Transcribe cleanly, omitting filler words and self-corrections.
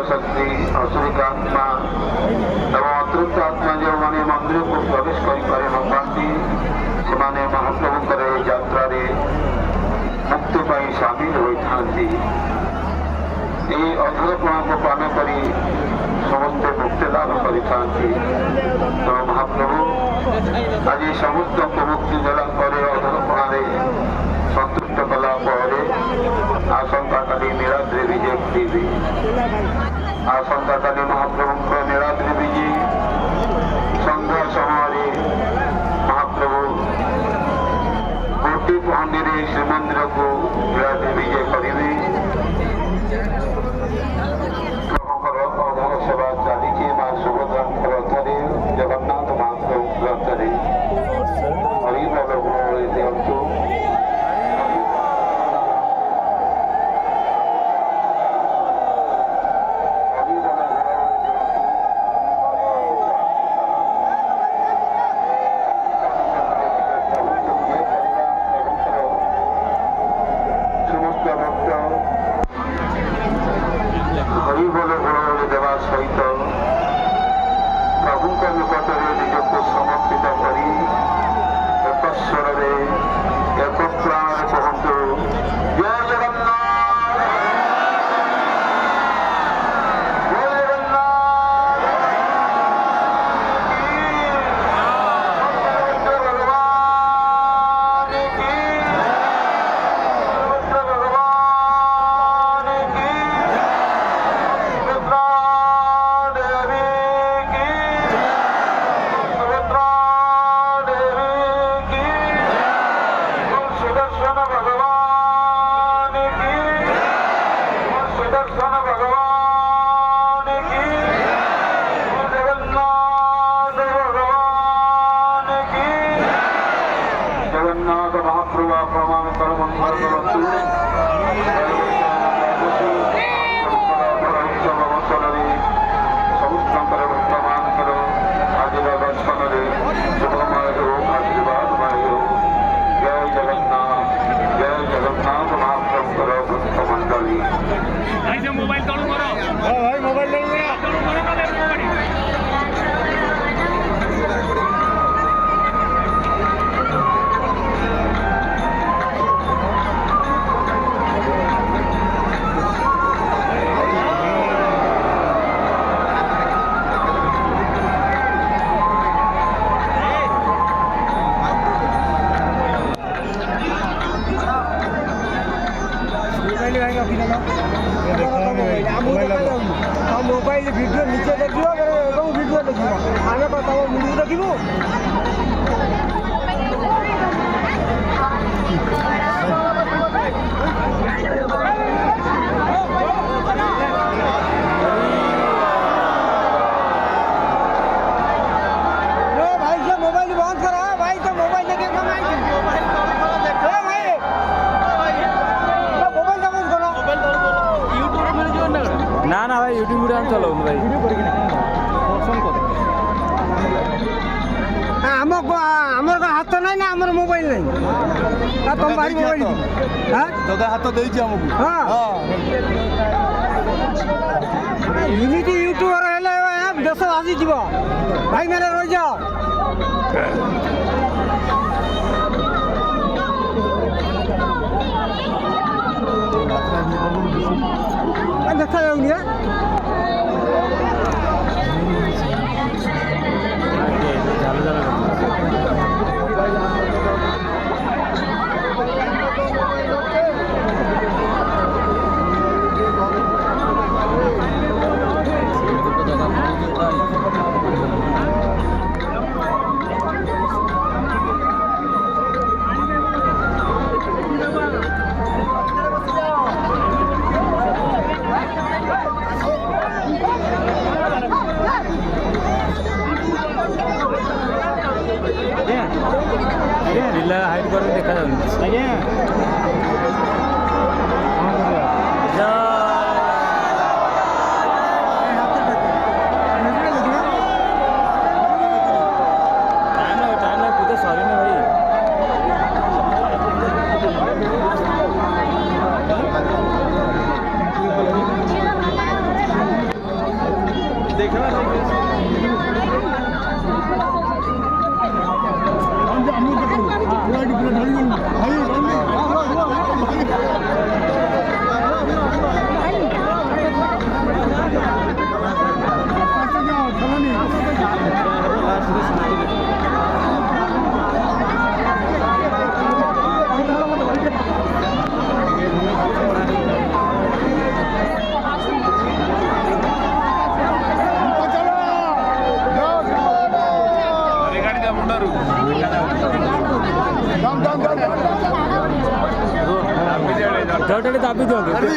शक्ति असुरिक आत्मा एवं अतृप्त आत्मा जो मैंने मंदिर को प्रवेश कर से महाप्रभुंर यात्रा मुक्ति सामिल होता अधरपणा को पान कर समस्ते मुक्ति लाभ करता तो महाप्रभु आज समस्त को मुक्ति देला अधरपण संतुष्ट कला आसंता काली नीलाद्री विजय देवी आसंता काली महाप्रभु नीलाद्री विजय संध्या समय महाप्रभु कोटि पहंडी श्रीमंदिर को नीलाद्री विजय करेंगे अधर सेवा चली माँ सुभद्रा रथरे जगन्नाथ महाप्रभु रथरे हरिबल दिंतु मोबाइल वीडियो नीचे देखियो वीडियो देखियो आगे बताओ मुझे देखियो भाई से मोबाइल बंद करो भाई तो मोबाइल लेके कमाई ना ना भाई यूट्यूब वीडियो चलो भाई वीडियो करके पसंद कर हमर का हाथ नहीं ना हमर मोबाइल नहीं आ तुम भाई मोबाइल हां तो हाथ देई छी हमकु हां यूनिटी यूट्यूबर हेले देश आसी जीव भाई मेरे रह जाओ देखा जाऊंगी हाइट कर देखा ढळढळीत दाबी दिवंगे